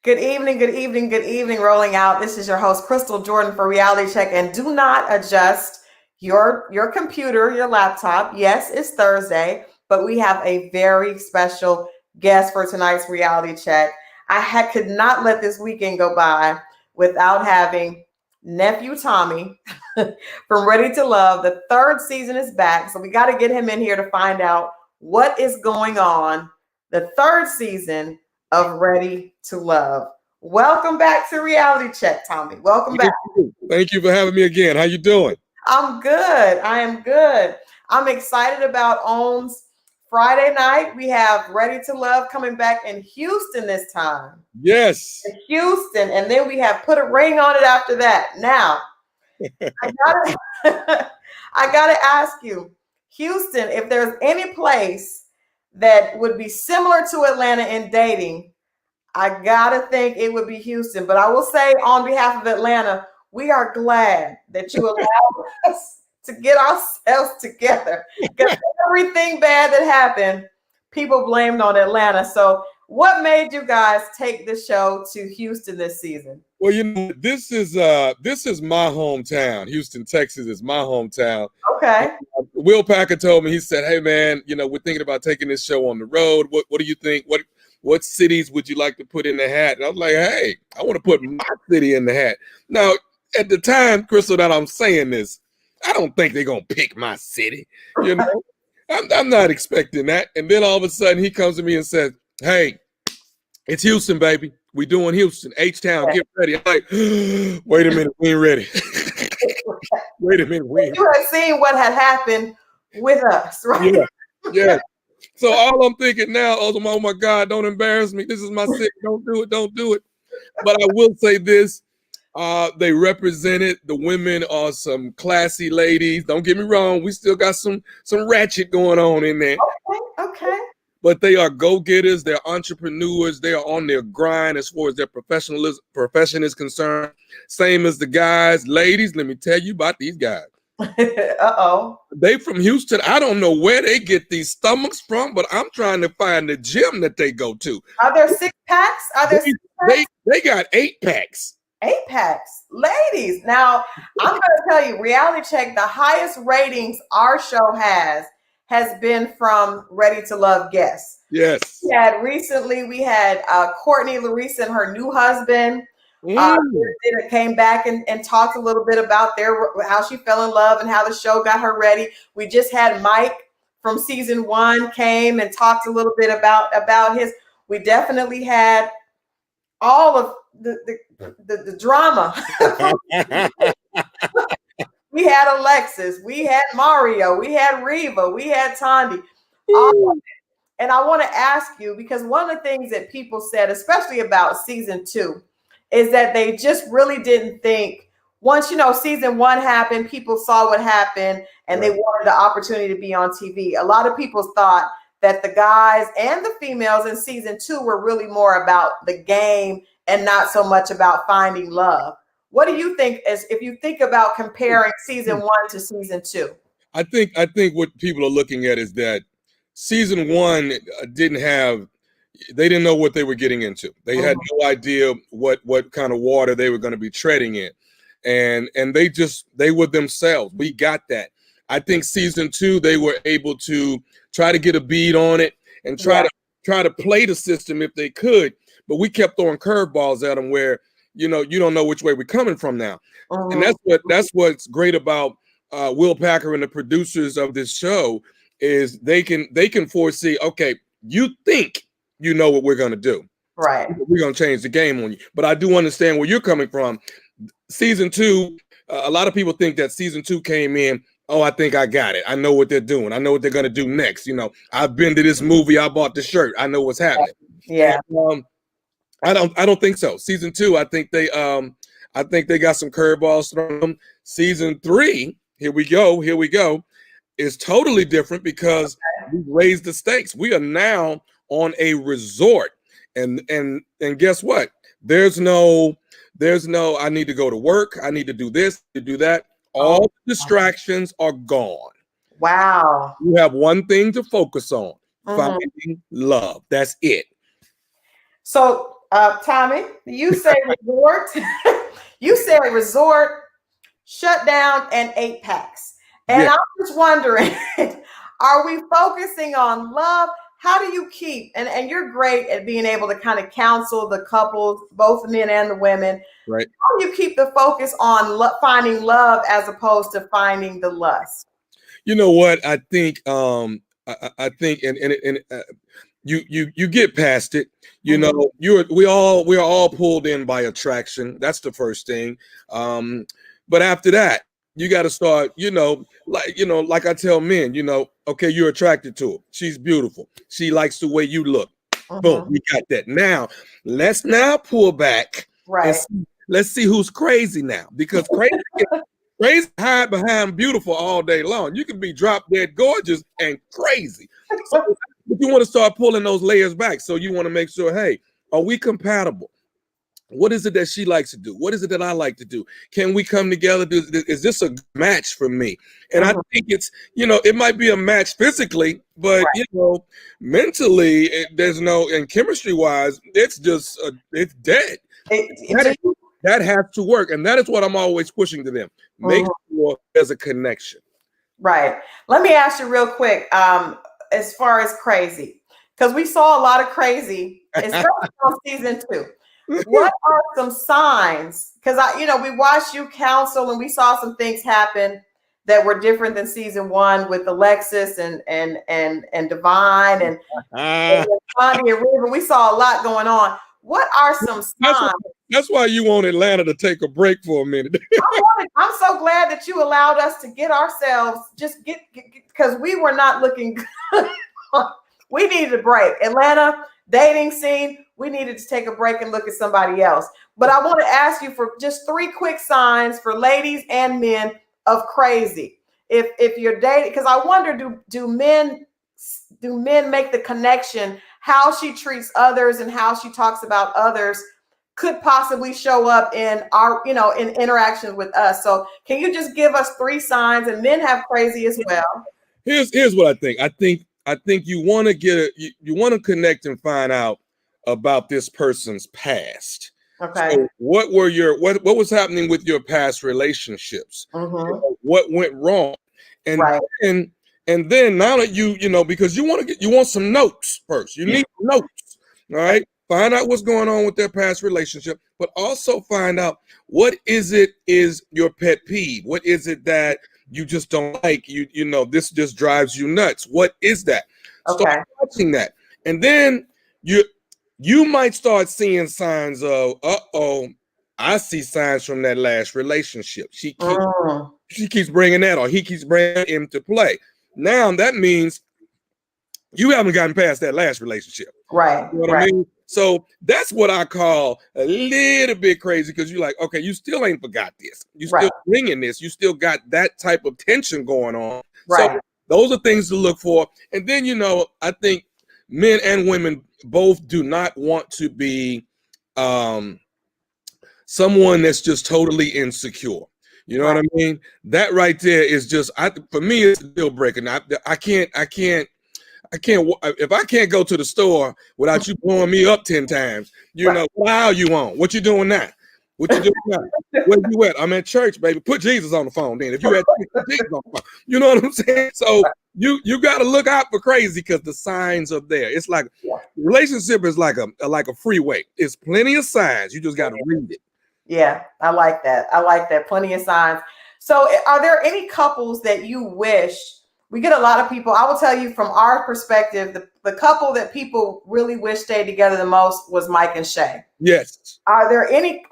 Good evening, good evening, good evening. Rolling out. This is your host, Crystal Jordan for Reality Check. And do not adjust your computer, your laptop. Yes, it's Thursday, but we have a very special guest for tonight's Reality Check. Could not let this weekend go by without having Nephew Tommy from Ready to Love. The third season is back, so we got to get him in here to find out what is going on. The third season of Ready to Love. Welcome back to Reality Check, Tommy. Welcome back. Thank you for having me again. How you doing? I'm good. I am good. I'm excited about OWN's Friday night. We have Ready to Love coming back in Houston this time. Yes. Houston. And then we have Put a Ring on It after that. Now, I gotta ask you, Houston, if there's any place that would be similar to Atlanta in dating, I gotta think it would be Houston. But I will say, on behalf of Atlanta, we are glad that you allowed us to get ourselves together. Because everything bad that happened, people blamed on Atlanta. So what made you guys take the show to Houston this season? Well, this is my hometown. Houston, Texas is my hometown. Okay. Will Packer told me, he said, "Hey man, we're thinking about taking this show on the road. What do you think? What cities would you like to put in the hat?" And I was like, "Hey, I want to put my city in the hat." Now, at the time, Crystal, that I'm saying this, I don't think they're gonna pick my city. I'm not expecting that. And then all of a sudden, he comes to me and says, "Hey, it's Houston, baby. We doing Houston. H-Town, get ready." I'm like, "Wait a minute, we ain't ready." Wait a minute, you had seen what had happened with us, right? Yeah. So all I'm thinking now, oh my God, don't embarrass me. This is my city. Don't do it. But I will say this. They represented. The women are some classy ladies. Don't get me wrong. We still got some ratchet going on in there. Okay. But they are go-getters. They're entrepreneurs. They are on their grind as far as their profession is concerned. Same as the guys. Ladies, let me tell you about these guys. Uh-oh. They from Houston. I don't know where they get these stomachs from, but I'm trying to find the gym that they go to. Are there 6-packs? They got 8-packs. 8-packs. Ladies. Now, I'm going to tell you, Reality Check, the highest ratings our show has been from Ready to Love guests. Yes. We had Courtney Larissa and her new husband. Came back and talked a little bit about how she fell in love and how the show got her ready. We just had Mike from season 1 came and talked a little bit about his. We definitely had all of the drama. We had Alexis, we had Mario, we had Reva, we had Tandy. And I want to ask you, because one of the things that people said, especially about season 2, is that they just really didn't think, once season 1 happened, people saw what happened, and they wanted the opportunity to be on TV. A lot of people thought that the guys and the females in season 2 were really more about the game and not so much about finding love. What do you think, if you think about comparing season 1 to season 2? I think what people are looking at is that season 1 they didn't know what they were getting into. They had no idea what kind of water they were going to be treading in. And they were themselves. We got that. I think season 2, they were able to try to get a bead on it and try to play the system if they could. But we kept throwing curveballs at them where, you don't know which way we're coming from now. And that's what's great about Will Packer and the producers of this show is they can foresee, okay, you think you know what we're going to do. Right. We're going to change the game on you. But I do understand where you're coming from. Season 2, a lot of people think that season 2 came in, oh, I think I got it. I know what they're doing. I know what they're going to do next. I've been to this movie. I bought the shirt. I know what's happening. Yeah. And, I don't think so. Season 2, I think they got some curveballs thrown them. Season 3, here we go, is totally different because we raised the stakes. We are now on a resort, and guess what? There's no I need to go to work. I need to do this, to do that. All the distractions are gone. Wow. You have one thing to focus on: finding love. That's it. So Tommy, you say resort. You say resort, shut down, and 8 packs. And Yeah, I'm just wondering, are we focusing on love? How do you keep, and you're great at being able to kind of counsel the couples, both the men and the women. right. How do you keep the focus on finding love as opposed to finding the lust? You know what? I think I think and you get past it. You Mhm. know, we are all pulled in by attraction. That's the first thing. But after that, you got to start, like I tell men, okay, you're attracted to her. She's beautiful. She likes the way you look. Boom, Mhm. we got that. Now, let's now pull back and Right. let's see who's crazy now, because crazy hide behind beautiful all day long. You can be drop dead gorgeous and crazy. So but you want to start pulling those layers back. So you want to make sure, hey, are we compatible? What is it that she likes to do? What is it that I like to do? Can we come together? Is this a match for me? And I Mhm. think it might be a match physically, but Right. mentally, there's no, and chemistry wise, it's dead. Do That, you, that has to work. And that is what I'm always pushing to them. Make Mhm. sure there's a connection. Right. Let me ask you real quick, as far as crazy, because we saw a lot of crazy, especially on season 2. What are some signs? Because we watched you counsel and we saw some things happen that were different than season 1 with Alexis and Divine and Ah, Bonnie and Ruben. We saw a lot going on. What are some that's why, signs? that's why you want Atlanta to take a break for a minute. I'm so glad that you allowed us to get ourselves get because we were not looking good. We needed a break. Atlanta dating scene, we needed to take a break and look at somebody else. But I want to ask you for just 3 quick signs for ladies and men of crazy. If you're dating, because I wonder, do men make the connection? How she treats others and how she talks about others could possibly show up in our, in interactions with us. So can you just give us 3 signs? And men have crazy as well. Here's what I think. I think you want to you want to connect and find out about this person's past. Okay. So what was happening with your past relationships? Mm-hmm. What went wrong? And Right. then now that because you want some notes first. You need notes. All right. Find out what's going on with their past relationship, but also find out what is your pet peeve. What is it that you just don't like? This just drives you nuts. What is that? Start Okay. watching that. And then you might start seeing signs of, I see signs from that last relationship. Mm. She keeps bringing that, or he keeps bringing him to play. Now that means you haven't gotten past that last relationship. Right. You know what I Right. mean? So that's what I call a little bit crazy, because you're like, okay, you still ain't forgot this. You Right. still bringing this. You still got that type of tension going on. So Right. those are things to look for. And then, I think men and women both do not want to be someone that's just totally insecure. You know what Right. I mean? That right there is just, for me, it's a deal breaker. If I can't go to the store without you blowing me up 10 times, Right. what aisle you on? What you doing now? What you doing now? Where you at? I'm at church, baby. Put Jesus on the phone then. If you at church, put Jesus on the phone. You know what I'm saying? So you got to look out for crazy, because the signs are there. It's like Yeah. relationship is like a freeway. It's plenty of signs. You just got to read it. Yeah, I like that. I like that. Plenty of signs. So, are there any couples that you wish? We get a lot of people. I will tell you from our perspective, the couple that people really wish stayed together the most was Mike and Shay. Yes. Are there any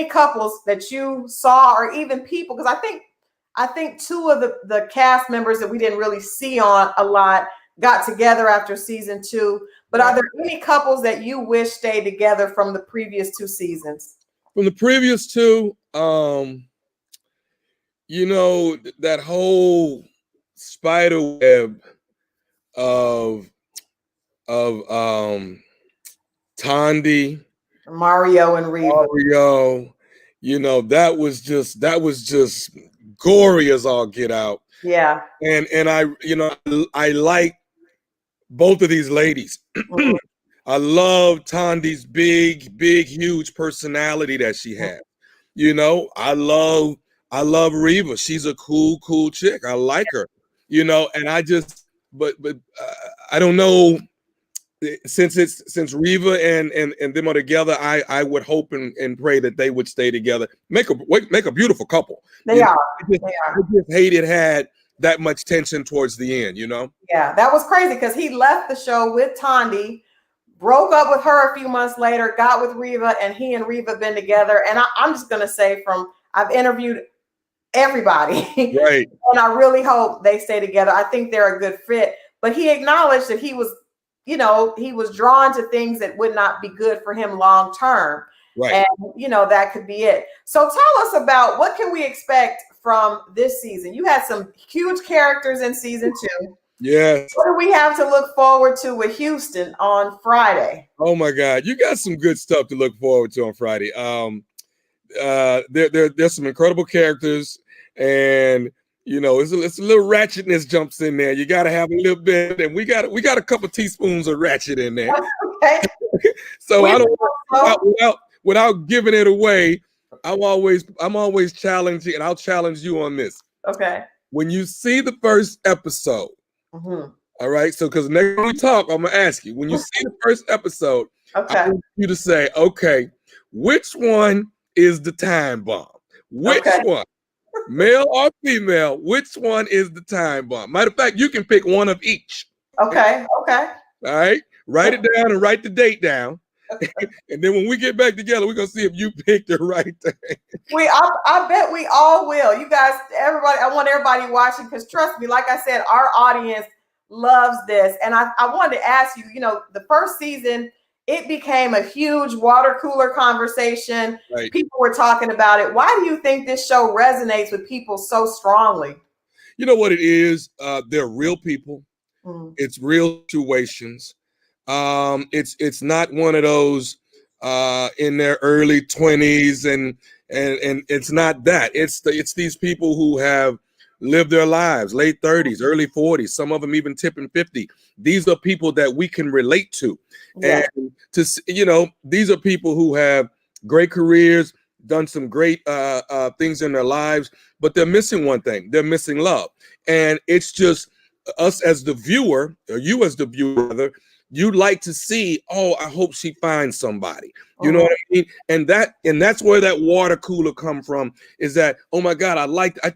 couples that you saw, or even people? Because I think 2 of the cast members that we didn't really see on a lot got together after season 2. But are Right. there any couples that you wish stayed together from the previous 2 seasons? From the previous 2, that whole spider web of Tandy, Mario and Reba. Mario, that was just gory as all get out. Yeah. And I like both of these ladies. Mhm. I love Tandi's big, huge personality that she has. You know, I love Reva. She's a cool chick. I like her. You know, and I just, but I don't know. Since Reva and them are together, I would hope and pray that they would stay together, make a beautiful couple. They are. They are. I just hate it had that much tension towards the end, you know. Yeah, that was crazy because he left the show with Tandi, broke up with her a few months later, got with Reva, and he and Reva been together. And I'm just gonna say, I've interviewed everybody, right, and I really hope they stay together. I think they're a good fit. But he acknowledged that he was drawn to things that would not be good for him long term. Right. And that could be it. So tell us about what can we expect from this season. You had some huge characters in season 2. Yes. What do we have to look forward to with Houston on Friday? Oh my God, you got some good stuff to look forward to on Friday. There's some incredible characters, and it's a little ratchetness jumps in there. You got to have a little bit, and we got a couple teaspoons of ratchet in there. Okay. So without giving it away, I'm always challenging, and I'll challenge you on this. Okay. When you see the first episode, all right. So because next time we talk, I'm gonna ask you, when you see the first episode, okay, I want you to say, okay, which one is the time bomb? Which one? Male or female, which one is the time bomb? Matter of fact, you can pick one of each. Okay. All right. Write it down and write the date down. And then when we get back together, we're gonna see if you picked the right thing. I bet we all will. You guys, everybody, I want everybody watching, because trust me, like I said, our audience loves this. And I wanted to ask you, the first season, it became a huge water cooler conversation. Right. People were talking about it. Why do you think this show resonates with people so strongly? You know what it is? They're real people. It's real situations. It's not one of those in their early 20s and it's not that. It's these people who have lived their lives, late 30s, early 40s, some of them even tipping 50. These are people that we can relate to. Yeah. And these are people who have great careers, done some great things in their lives, but they're missing one thing. They're missing love. And it's just us as the viewer, or you as the viewer, rather, you'd like to see, oh, I hope she finds somebody. You know what I mean? And that's where that water cooler come from, is that, oh my God,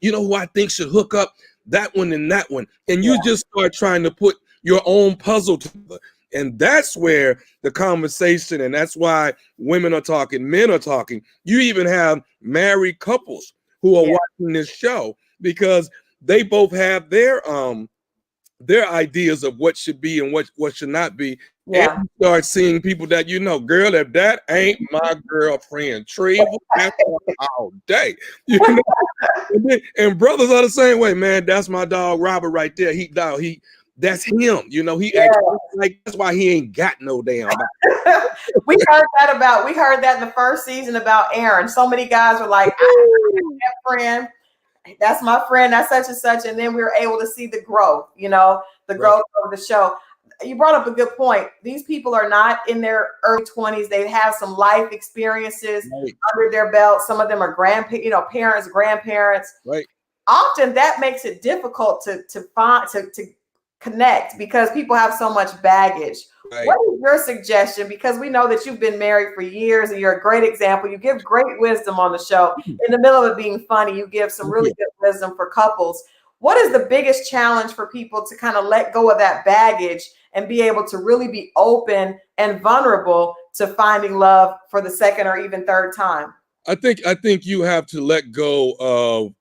you know who I think should hook up? That one and that one. And you just start trying to put your own puzzle together. And that's where the conversation, and that's why women are talking, men are talking. You even have married couples who are watching this show because they both have their ideas of what should be and what should not be. Yeah. And you start seeing people that, girl, if that ain't my girlfriend, Treva, that's all day. And brothers are the same way, man. That's my dog Robert right there. That's him. He acts like, that's why he ain't got no damn body. we heard that in the first season about Aaron. So many guys were like, I have that friend. That's my friend. That's such and such. And then we were able to see the growth, the growth of the show. You brought up a good point. These people are not in their early 20s. They have some life experiences under their belt. Some of them are parents, grandparents. Right. Often that makes it difficult to connect because people have so much baggage. Right. What is your suggestion? Because we know that you've been married for years and you're a great example. You give great wisdom on the show. In the middle of it being funny, you give some really good wisdom for couples. What is the biggest challenge for people to kind of let go of that baggage and be able to really be open and vulnerable to finding love for the second or even third time? I think you have to let go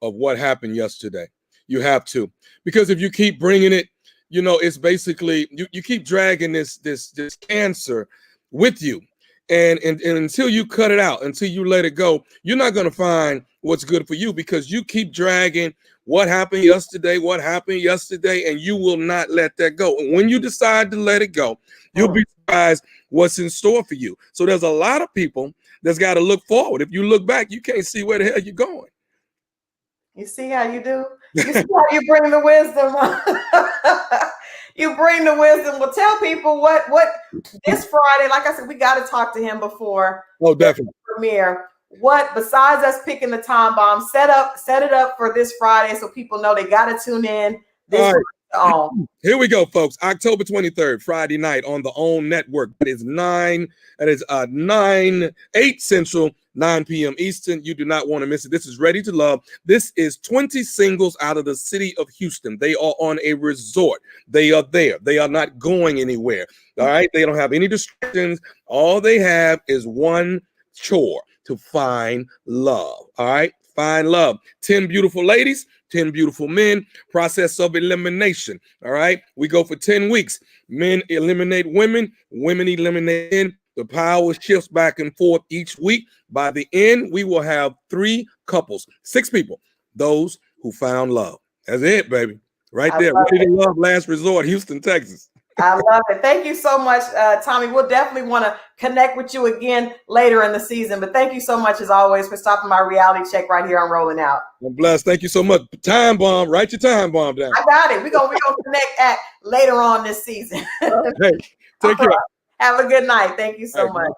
of what happened yesterday. You have to, because if you keep bringing it, it's basically you keep dragging this cancer with you, and until you cut it out, until you let it go, you're not going to find what's good for you, because you keep dragging what happened yesterday, and you will not let that go. And when you decide to let it go, you'll be surprised what's in store for you. So there's a lot of people that's got to look forward. If you look back, you can't see where the hell you're going. You see how you do? You see how you bring the wisdom? You bring the wisdom. Well, tell people what this Friday, like I said, we got to talk to him before definitely the premiere. What, besides us picking the time bomb, set it up for this Friday so people know they got to tune in this Friday. Here we go, folks. October 23rd, Friday night on the OWN network. That is 8 Central, 9 p.m. Eastern. You do not want to miss it. This is Ready to Love. This is 20 singles out of the city of Houston. They are on a resort. They are there. They are not going anywhere. All right. They don't have any distractions. All they have is one chore: to find love. All right. Find love. 10 beautiful ladies, 10 beautiful men. Process of elimination. All right. We go for 10 weeks. Men eliminate women. Women eliminate men. The power shifts back and forth each week. By the end, we will have 3 couples, 6 people, those who found love. That's it, baby. Right there. Ready to Love, Last Resort, Houston, Texas. I love it. Thank you so much, Tommy. We'll definitely want to connect with you again later in the season. But thank you so much, as always, for stopping by Reality Check right here on Rolling Out. I'm blessed. Thank you so much. Time bomb. Write your time bomb down. I got it. We're gonna connect at later on this season. Hey, take care. Have a good night. Thank you so much.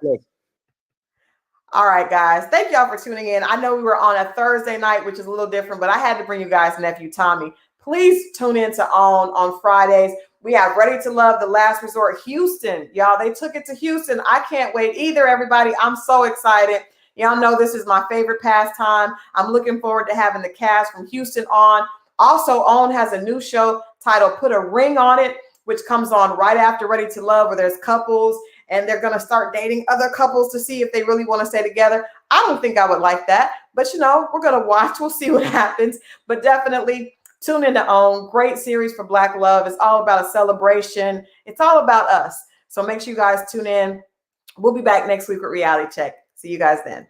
All right, guys. Thank y'all for tuning in. I know we were on a Thursday night, which is a little different, but I had to bring you guys Nephew Tommy. Please tune in to OWN on Fridays. We have Ready to Love, The Last Resort, Houston. Y'all, they took it to Houston. I can't wait either, everybody. I'm so excited. Y'all know this is my favorite pastime. I'm looking forward to having the cast from Houston on. Also, OWN has a new show titled Put a Ring on It, which comes on right after Ready to Love, where there's couples and they're going to start dating other couples to see if they really want to stay together. I don't think I would like that, but we're going to watch. We'll see what happens, but definitely tune into OWN. Great series for Black love. It's all about a celebration. It's all about us. So make sure you guys tune in. We'll be back next week with Reality Check. See you guys then.